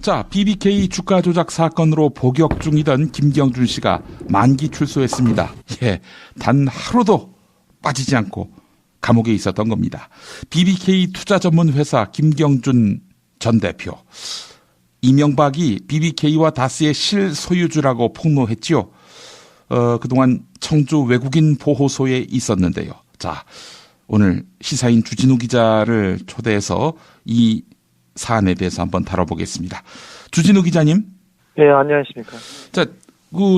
자, BBK 주가 조작 사건으로 복역 중이던 김경준 씨가 만기 출소했습니다. 예, 단 하루도 빠지지 않고 감옥에 있었던 겁니다. BBK 투자 전문 회사 김경준 전 대표. 이명박이 BBK와 다스의 실소유주라고 폭로했지요. 그동안 청주 외국인 보호소에 있었는데요. 자, 오늘 시사인 주진우 기자를 초대해서 이 사안에 대해서 한번 다뤄보겠습니다. 주진우 기자님. 네, 안녕하십니까. 자,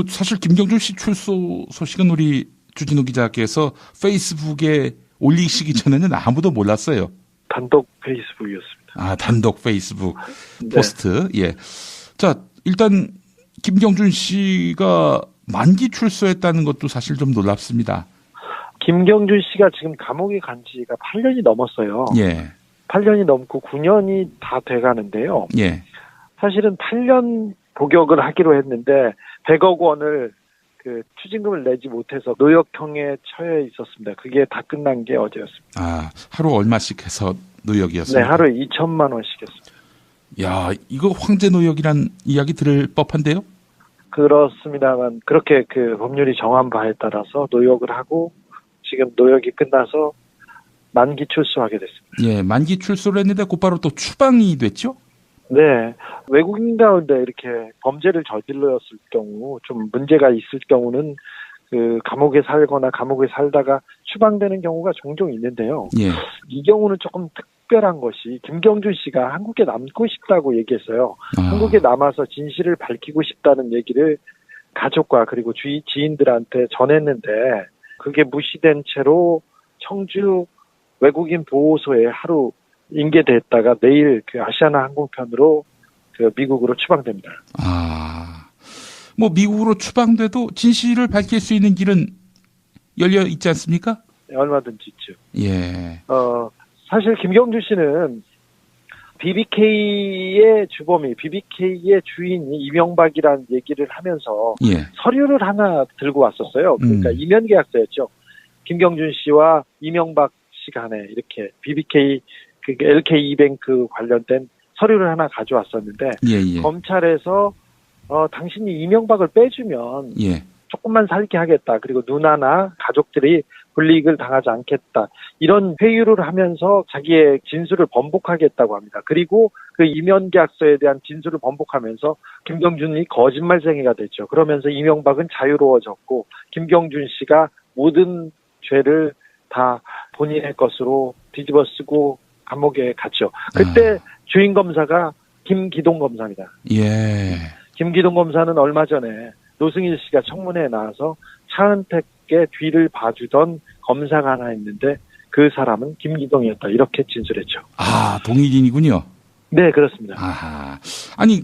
사실 김경준 씨 출소 소식은 우리 주진우 기자께서 페이스북에 올리시기 전에는 아무도 몰랐어요. 단독 페이스북이었습니다. 아, 단독 페이스북 네. 포스트. 예. 자, 일단 김경준 씨가 만기 출소했다는 것도 사실 좀 놀랍습니다. 김경준 씨가 지금 감옥에 간 지가 8년이 넘었어요. 예. 8년이 넘고 9년이 다 돼가는데요. 예. 사실은 8년 복역을 하기로 했는데 100억 원을 추징금을 내지 못해서 노역형에 처해 있었습니다. 그게 다 끝난 게 어제였습니다. 아, 하루 얼마씩 해서 노역이었습니다. 네, 하루에 2천만 원씩이었습니다. 야, 이거 황제 노역이란 이야기 들을 법한데요? 그렇습니다만 그렇게 법률이 정한 바에 따라서 노역을 하고 지금 노역이 끝나서 만기 출소하게 됐습니다. 예, 만기 출소를 했는데 곧바로 또 추방이 됐죠? 네. 외국인 가운데 이렇게 범죄를 저질렀을 경우, 좀 문제가 있을 경우는 감옥에 살거나 감옥에 살다가 추방되는 경우가 종종 있는데요. 예. 이 경우는 조금 특별한 것이 김경준 씨가 한국에 남고 싶다고 얘기했어요. 아. 한국에 남아서 진실을 밝히고 싶다는 얘기를 가족과 그리고 주위 지인들한테 전했는데 그게 무시된 채로 청주 외국인 보호소에 하루 인계됐다가 내일 아시아나 항공편으로 미국으로 추방됩니다. 아, 뭐 미국으로 추방돼도 진실을 밝힐 수 있는 길은 열려 있지 않습니까? 네, 얼마든지 있죠. 예. 사실 김경준 씨는 BBK의 주범이 BBK의 주인이 이명박이라는 얘기를 하면서 예. 서류를 하나 들고 왔었어요. 그러니까 이면계약서였죠. 김경준 씨와 이명박 씨 간에 이렇게 BBK LKE뱅크 관련된 서류를 하나 가져왔었는데 예. 검찰에서 당신이 이명박을 빼주면 예. 조금만 살게 하겠다. 그리고 누나나 가족들이 불이익을 당하지 않겠다. 이런 회유를 하면서 자기의 진술을 번복하겠다고 합니다. 그리고 그 이면계약서에 대한 진술을 번복하면서 김경준이 거짓말쟁이가 됐죠. 그러면서 이명박은 자유로워졌고 김경준 씨가 모든 죄를 다 본인의 것으로 뒤집어 쓰고 감옥에 갔죠. 그때 주인 검사가 김기동 검사입니다. 예. 김기동 검사는 얼마 전에 노승일 씨가 청문회에 나와서 차은택의 뒤를 봐주던 검사가 하나 있는데 그 사람은 김기동이었다. 이렇게 진술했죠. 아, 동일인이군요. 네, 그렇습니다. 아하. 아니,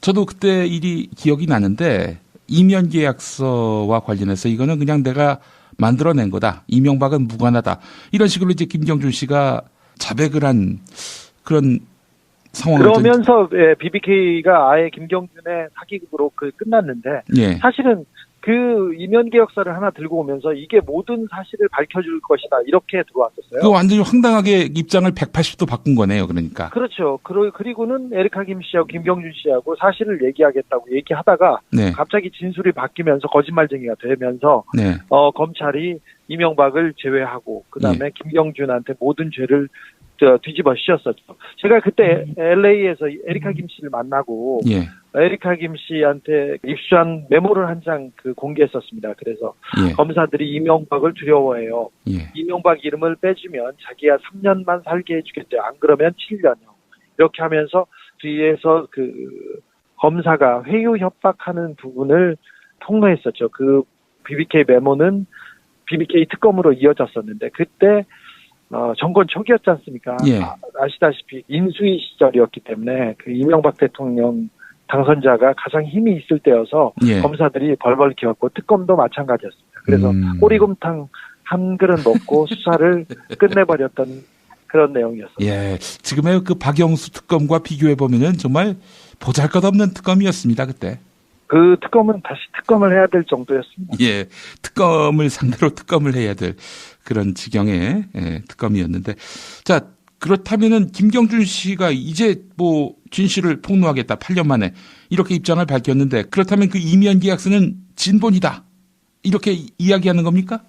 저도 그때 일이 기억이 나는데 이면계약서와 관련해서 이거는 그냥 내가 만들어낸 거다. 이명박은 무관하다. 이런 식으로 이제 김경준 씨가 자백을 한 그런 상황을 그러면서 BBK가 아예 김경준의 사기극으로 끝났는데 예. 사실은 그 이면계약서를 하나 들고 오면서 이게 모든 사실을 밝혀줄 것이다 이렇게 들어왔었어요. 그 완전히 황당하게 입장을 180도 바꾼 거네요. 그러니까. 그렇죠. 그리고는 에리카 김 씨하고 김경준 씨하고 사실을 얘기하겠다고 얘기하다가 네. 갑자기 진술이 바뀌면서 거짓말쟁이가 되면서 네. 검찰이 이명박을 제외하고 그다음에 예. 김경준한테 모든 죄를 뒤집어 씌웠었죠. 제가 그때 LA에서 에리카 김 씨를 만나고 예. 에리카 김 씨한테 입수한 메모를 한 장 공개했었습니다. 그래서 예. 검사들이 이명박을 두려워해요. 예. 이명박 이름을 빼주면 자기야 3년만 살게 해주겠대요. 안 그러면 7년이요. 이렇게 하면서 뒤에서 검사가 회유 협박하는 부분을 폭로했었죠. 그 BBK 메모는 BBK 특검으로 이어졌었는데 그때 정권 초기였지 않습니까? 예. 아시다시피 인수위 시절이었기 때문에 이명박 대통령 당선자가 가장 힘이 있을 때여서 예. 검사들이 벌벌 기었고 특검도 마찬가지였습니다. 그래서 꼬리곰탕 한 그릇 먹고 수사를 끝내버렸던 그런 내용이었습니다. 예. 지금의 박영수 특검과 비교해 보면은 정말 보잘것없는 특검이었습니다. 그때. 그 특검은 다시 특검을 해야 될 정도였습니다. 예. 특검을 상대로 특검을 해야 될 그런 지경의 특검이었는데. 자, 그렇다면은 김경준 씨가 이제 뭐 진실을 폭로하겠다 8년 만에 이렇게 입장을 밝혔는데 그렇다면 그 이면 계약서는 진본이다 이렇게 이야기하는 겁니까?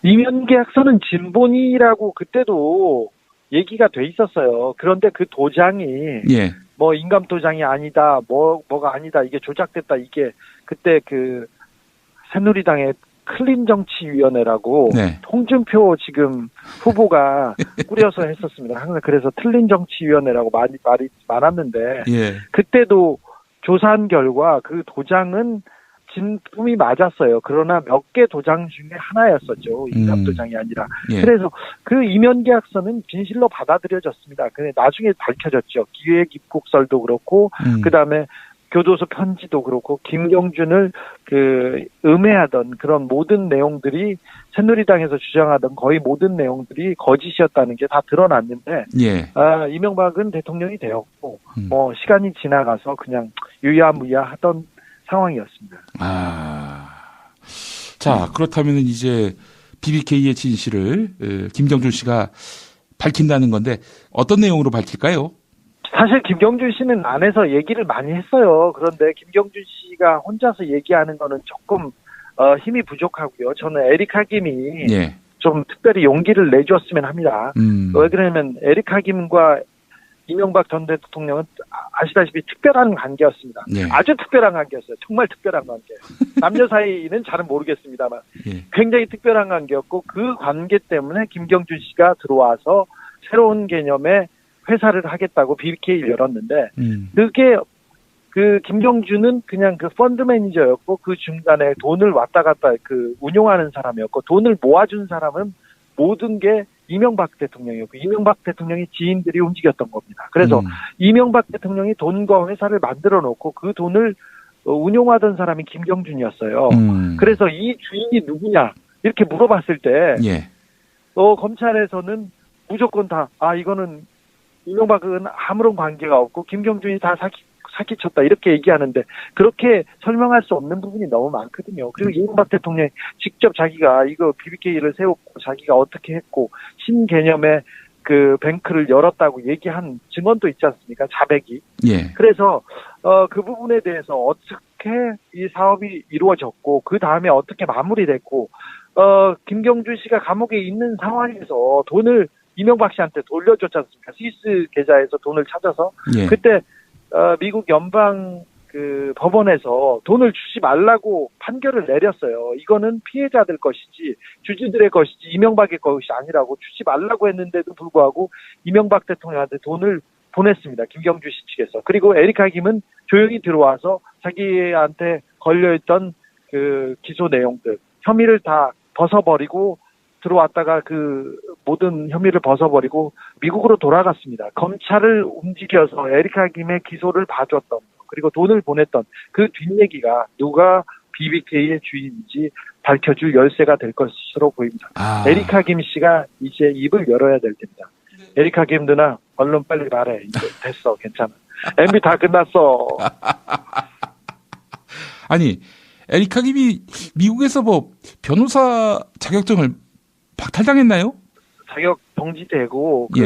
이면 계약서는 진본이라고 그때도 얘기가 돼 있었어요. 그런데 그 도장이 예. 뭐 인감 도장이 아니다, 뭐가 아니다, 이게 조작됐다, 이게 그때 그 새누리당의 틀린정치위원회라고 네. 홍준표 지금 후보가 꾸려서 했었습니다. 항상 그래서 틀린정치위원회라고 말이 많았는데 예. 그때도 조사한 결과 그 도장은 진품이 맞았어요. 그러나 몇 개 도장 중에 하나였었죠. 인감 도장이 아니라. 예. 그래서 그 이면 계약서는 진실로 받아들여졌습니다. 근데 나중에 밝혀졌죠. 기획 입국설도 그렇고 그다음에 교도소 편지도 그렇고 김경준을 그 음해하던 그런 모든 내용들이 새누리당에서 주장하던 거의 모든 내용들이 거짓이었다는 게 다 드러났는데 예. 이명박은 대통령이 되었고 뭐 시간이 지나가서 그냥 유야무야 하던 상황이었습니다. 자, 그렇다면 이제 BBK의 진실을 김경준 씨가 밝힌다는 건데 어떤 내용으로 밝힐까요? 사실 김경준 씨는 안에서 얘기를 많이 했어요. 그런데 김경준 씨가 혼자서 얘기하는 거는 조금 힘이 부족하고요. 저는 에릭 하김이 예. 좀 특별히 용기를 내줬으면 합니다. 왜 그러냐면 에릭 하김과 이명박 전 대통령은 아시다시피 특별한 관계였습니다. 예. 아주 특별한 관계였어요. 정말 특별한 관계. 남녀 사이는 잘은 모르겠습니다만 예. 굉장히 특별한 관계였고 그 관계 때문에 김경준 씨가 들어와서 새로운 개념의 회사를 하겠다고 BBK를 열었는데 그게 그 김경준은 그냥 그 펀드 매니저였고 그 중간에 돈을 왔다 갔다 그 운용하는 사람이었고 돈을 모아준 사람은 모든 게 이명박 대통령이었고 이명박 대통령의 지인들이 움직였던 겁니다. 그래서 이명박 대통령이 돈과 회사를 만들어 놓고 그 돈을 운용하던 사람이 김경준이었어요. 그래서 이 주인이 누구냐 이렇게 물어봤을 때 예. 검찰에서는 무조건 다 이거는 이명박은 아무런 관계가 없고 김경준이 다 사기쳤다 이렇게 얘기하는데 그렇게 설명할 수 없는 부분이 너무 많거든요. 그리고 이명박 대통령이 직접 자기가 이거 BBK를 세웠고 자기가 어떻게 했고 신개념의 그 뱅크를 열었다고 얘기한 증언도 있지 않습니까? 자백이. 예. 그래서 그 부분에 대해서 어떻게 이 사업이 이루어졌고 그 다음에 어떻게 마무리됐고 김경준 씨가 감옥에 있는 상황에서 돈을 이명박 씨한테 돌려줬지 않습니까? 스위스 계좌에서 돈을 찾아서. 예. 그때 미국 연방 그 법원에서 돈을 주지 말라고 판결을 내렸어요. 이거는 피해자들 것이지 주주들의 것이지 이명박의 것이 아니라고 주지 말라고 했는데도 불구하고 이명박 대통령한테 돈을 보냈습니다. 김경준 씨 측에서. 그리고 에릭 하김은 조용히 들어와서 자기한테 걸려있던 그 기소 내용들, 혐의를 다 벗어버리고 들어왔다가 그 모든 혐의를 벗어버리고 미국으로 돌아갔습니다. 검찰을 움직여서 에릭 하김의 기소를 봐줬던 그리고 돈을 보냈던 그 뒷얘기가 누가 BBK의 주인인지 밝혀줄 열쇠가 될 것으로 보입니다. 에릭 하김 씨가 이제 입을 열어야 될 때입니다. 에릭 하김 누나 얼른 빨리 말해. 이제 됐어. 괜찮아. MB 다 끝났어. 아니 에릭 하김이 미국에서 뭐 변호사 자격증을 박탈당했나요? 자격 정지되고 예.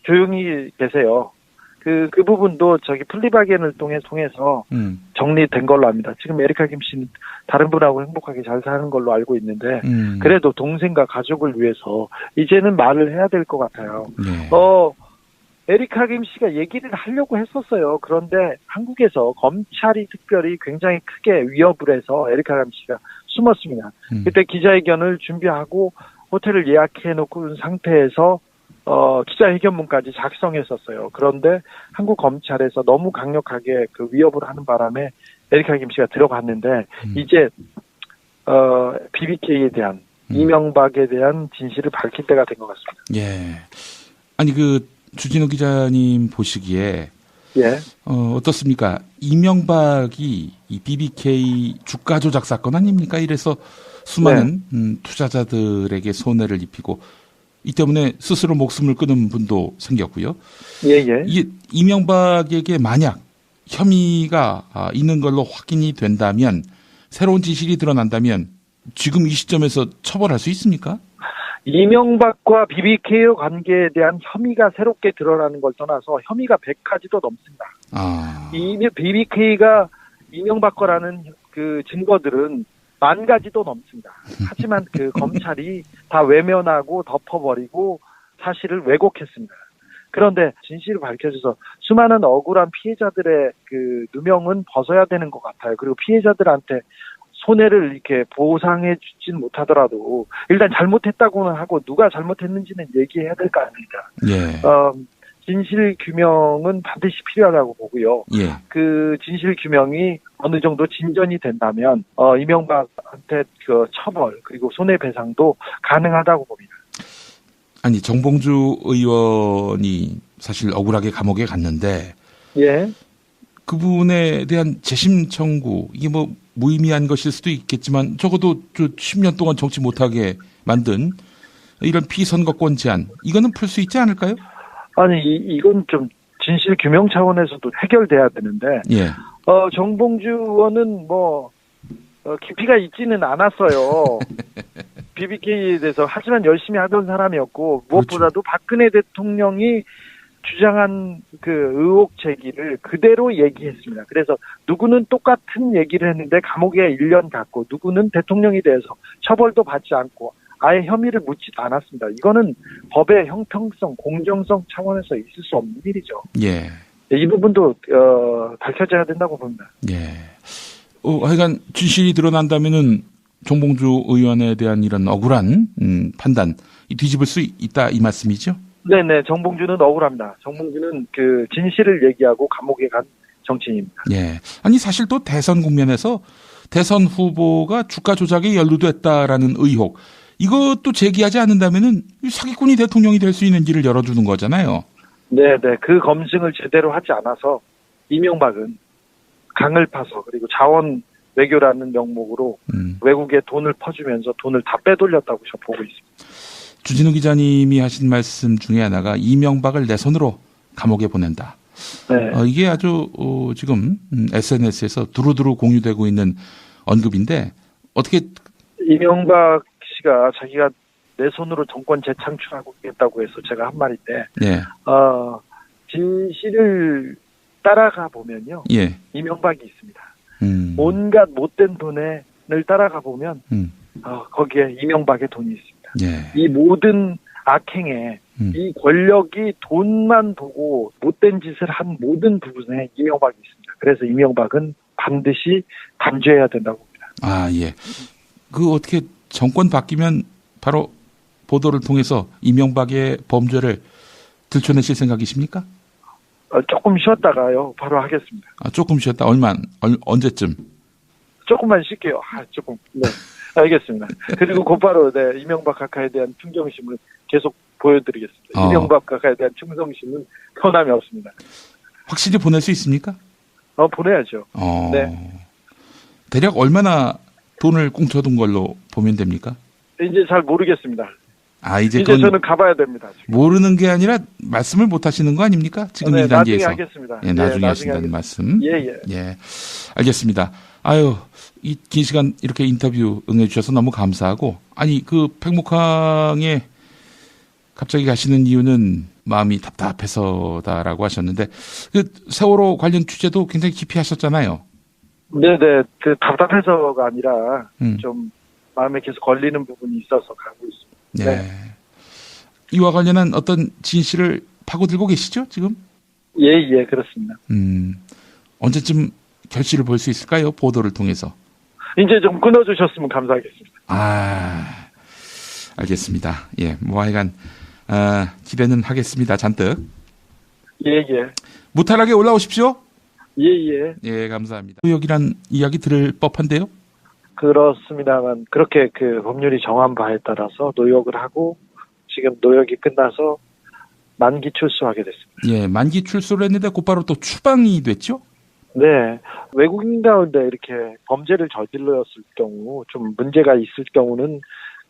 조용히 계세요. 그 부분도 플리바겐을 통해서 정리된 걸로 압니다. 지금 에릭 하김 씨는 다른 분하고 행복하게 잘 사는 걸로 알고 있는데 그래도 동생과 가족을 위해서 이제는 말을 해야 될 것 같아요. 네. 에릭 하김 씨가 얘기를 하려고 했었어요. 그런데 한국에서 검찰이 특별히 굉장히 크게 위협을 해서 에릭 하김 씨가 숨었습니다. 그때 기자회견을 준비하고 호텔을 예약해 놓고 상태에서 기자회견문까지 작성했었어요. 그런데 한국 검찰에서 너무 강력하게 그 위협을 하는 바람에 에릭 하김 씨가 들어갔는데 이제 BBK에 대한 이명박에 대한 진실을 밝힐 때가 된 것 같습니다. 예. 아니 주진우 기자님 보시기에 예. 어떻습니까? 이명박이 이 BBK 주가 조작 사건 아닙니까? 이래서 수많은 투자자들에게 손해를 입히고 이 때문에 스스로 목숨을 끊은 분도 생겼고요. 예. 이게 이명박에게 만약 혐의가 있는 걸로 확인이 된다면 새로운 진실이 드러난다면 지금 이 시점에서 처벌할 수 있습니까? 이명박과 BBK 관계에 대한 혐의가 새롭게 드러나는 걸 떠나서 혐의가 100가지도 넘습니다. 이 BBK가 이명박 거라는 그 증거들은 10,000가지도 넘습니다. 하지만 그 검찰이 다 외면하고 덮어버리고 사실을 왜곡했습니다. 그런데 진실을 밝혀줘서 수많은 억울한 피해자들의 그 누명은 벗어야 되는 것 같아요. 그리고 피해자들한테 손해를 이렇게 보상해 주진 못하더라도 일단 잘못했다고는 하고 누가 잘못했는지는 얘기해야 될 거 아닙니까? 예. 진실 규명은 반드시 필요하다고 보고요. 예. 그 진실 규명이 어느 정도 진전이 된다면 이명박한테 그 처벌 그리고 손해배상도 가능하다고 봅니다. 아니 정봉주 의원이 사실 억울하게 감옥에 갔는데 예. 그분에 대한 재심 청구 이게 뭐 무의미한 것일 수도 있겠지만 적어도 10년 동안 정치 못하게 만든 이런 피선거권 제한 이거는 풀 수 있지 않을까요? 아니 이건 좀 진실 규명 차원에서도 해결돼야 되는데 예. 정봉주 의원은 뭐 깊이가 있지는 않았어요. BBK에 대해서 하지만 열심히 하던 사람이었고 무엇보다도 박근혜 대통령이 주장한 그 의혹 제기를 그대로 얘기했습니다. 그래서 누구는 똑같은 얘기를 했는데 감옥에 1년 갔고 누구는 대통령에 대해서 처벌도 받지 않고 아예 혐의를 묻지도 않았습니다. 이거는 법의 형평성, 공정성 차원에서 있을 수 없는 일이죠. 예. 이 부분도 밝혀져야 된다고 봅니다. 예. 하여간 진실이 드러난다면은 정봉주 의원에 대한 이런 억울한 판단 뒤집을 수 있다 이 말씀이죠? 네네. 정봉주는 억울합니다. 정봉주는 그 진실을 얘기하고 감옥에 간 정치인입니다. 예. 아니 사실 또 대선 국면에서 대선 후보가 주가 조작에 연루됐다라는 의혹 이것도 제기하지 않는다면은 사기꾼이 대통령이 될 수 있는 길을 열어주는 거잖아요. 네네. 그 검증을 제대로 하지 않아서 이명박은 강을 파서 그리고 자원 외교라는 명목으로 외국에 돈을 퍼주면서 돈을 다 빼돌렸다고 저 보고 있습니다. 주진우 기자님이 하신 말씀 중에 하나가 이명박을 내 손으로 감옥에 보낸다. 네. 이게 아주 지금 SNS에서 두루두루 공유되고 있는 언급인데 어떻게 이명박 씨가 자기가 내 손으로 정권 재창출하겠다고 해서 제가 한 말인데 네. 진실을 따라가 보면요. 예. 이명박이 있습니다. 온갖 못된 돈을 따라가 보면 거기에 이명박의 돈이 있습니다. 예. 이 모든 악행에 이 권력이 돈만 보고 못된 짓을 한 모든 부분에 이명박이 있습니다. 그래서 이명박은 반드시 단죄해야 된다고 봅니다. 아, 예. 그 어떻게 정권 바뀌면 바로 보도를 통해서 이명박의 범죄를 들춰내실 생각이십니까? 조금 쉬었다가요. 바로 하겠습니다. 조금 쉬었다. 언제쯤? 조금만 쉴게요. 조금. 네. 알겠습니다. 그리고 곧바로 네, 이명박 각하에 대한 충정심을 계속 보여드리겠습니다. 이명박 각하에 대한 충성심은 변함이 없습니다. 확실히 보낼 수 있습니까? 보내야죠. 네. 대략 얼마나 돈을 꽁쳐둔 걸로 보면 됩니까? 이제 잘 모르겠습니다. 이제 저는 가봐야 됩니다. 지금. 모르는 게 아니라 말씀을 못 하시는 거 아닙니까? 지금 이 단계에서. 나중에 하겠습니다. 예, 나중에 하신다는 말씀. 예. 알겠습니다. 이 긴 시간 이렇게 인터뷰 응해주셔서 너무 감사하고, 그 백목항에 갑자기 가시는 이유는 마음이 답답해서다라고 하셨는데, 그 세월호 관련 취재도 굉장히 깊이 하셨잖아요. 네네. 그 답답해서가 아니라 좀 마음에 계속 걸리는 부분이 있어서 가고 있습니다. 네. 이와 관련한 어떤 진실을 파고들고 계시죠, 지금? 예, 그렇습니다. 언제쯤 결실을 볼 수 있을까요? 보도를 통해서. 이제 좀 끊어주셨으면 감사하겠습니다. 알겠습니다. 예, 하여간, 기대는 하겠습니다, 잔뜩. 예. 무탈하게 올라오십시오. 예. 예, 감사합니다. 노역이란 이야기 들을 법한데요? 그렇습니다만, 그렇게 그 법률이 정한 바에 따라서 노역을 하고, 지금 노역이 끝나서 만기 출소하게 됐습니다. 예, 만기 출소를 했는데 곧바로 또 추방이 됐죠? 네. 외국인 가운데 이렇게 범죄를 저질렀을 경우, 좀 문제가 있을 경우는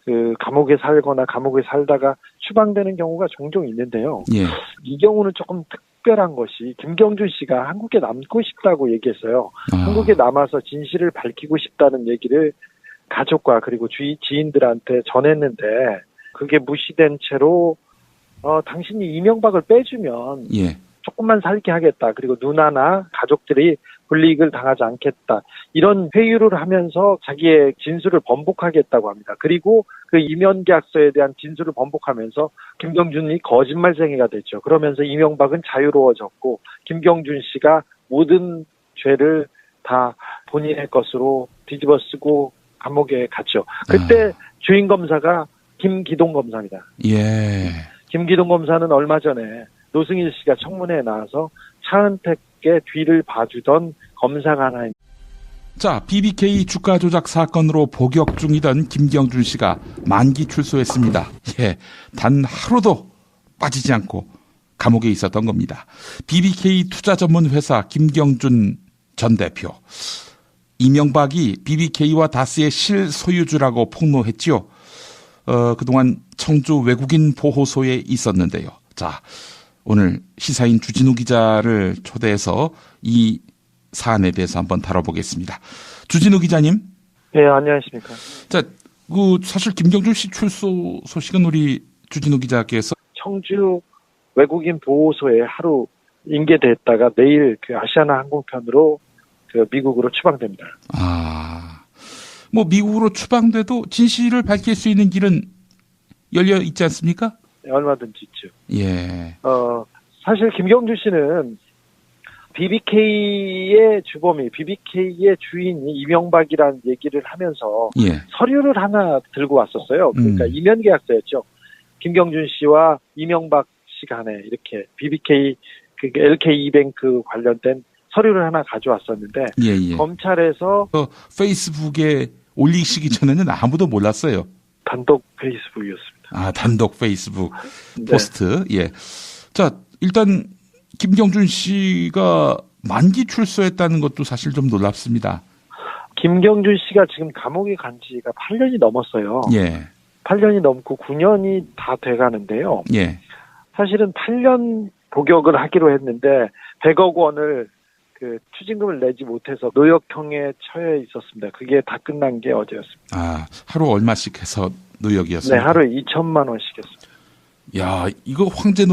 그 감옥에 살거나 감옥에 살다가 추방되는 경우가 종종 있는데요. 예. 이 경우는 조금 특별한 것이 김경준 씨가 한국에 남고 싶다고 얘기했어요. 한국에 남아서 진실을 밝히고 싶다는 얘기를 가족과 그리고 지인들한테 전했는데 그게 무시된 채로 당신이 이명박을 빼주면 예. 조금만 살게 하겠다. 그리고 누나나 가족들이 불이익을 당하지 않겠다. 이런 회유를 하면서 자기의 진술을 번복하겠다고 합니다. 그리고 그 이면 계약서에 대한 진술을 번복하면서 김경준이 거짓말쟁이가 됐죠. 그러면서 이명박은 자유로워졌고 김경준 씨가 모든 죄를 다 본인의 것으로 뒤집어 쓰고 감옥에 갔죠. 그때 주인 검사가 김기동 검사입니다. 예. 김기동 검사는 얼마 전에 노승일 씨가 청문회에 나와서 차은택의 뒤를 봐주던 검사가 하나입니다. 자, BBK 주가 조작 사건으로 복역 중이던 김경준 씨가 만기 출소했습니다. 예, 단 하루도 빠지지 않고 감옥에 있었던 겁니다. BBK 투자 전문 회사 김경준 전 대표. 이명박이 BBK와 다스의 실소유주라고 폭로했지요. 그동안 청주 외국인 보호소에 있었는데요. 자, 오늘 시사인 주진우 기자를 초대해서 이 사안에 대해서 한번 다뤄보겠습니다. 주진우 기자님. 네, 안녕하십니까. 자, 사실 김경준 씨 출소 소식은 우리 주진우 기자께서 청주 외국인 보호소에 하루 인계됐다가 내일 그 아시아나 항공편으로 그 미국으로 추방됩니다. 뭐 미국으로 추방돼도 진실을 밝힐 수 있는 길은 열려 있지 않습니까? 네, 얼마든지 있죠. 예. 사실 김경준 씨는 BBK의 주범이, BBK의 주인이 이명박이라는 얘기를 하면서 예. 서류를 하나 들고 왔었어요. 그러니까 이면 계약서였죠. 김경준 씨와 이명박 씨 간에 이렇게 BBK, 그 LK이뱅크 관련된 서류를 하나 가져왔었는데 예. 검찰에서 페이스북에 올리시기 전에는 아무도 몰랐어요. 단독 페이스북이었습니다. 단독 페이스북 네. 포스트. 예. 자, 일단 김경준 씨가 만기 출소했다는 것도 사실 좀 놀랍습니다. 김경준 씨가 지금 감옥에 간 지가 8년이 넘었어요. 예. 8년이 넘고 9년이 다 돼가는데요. 예. 사실은 8년 복역을 하기로 했는데 100억 원을 그 추징금을 내지 못해서 노역형에 처해 있었습니다. 그게 다 끝난 게 어제였습니다. 하루 얼마씩 해서 노역이었습니다. 네, 하루에 2천만 원씩 했습니다. 야, 이거 황제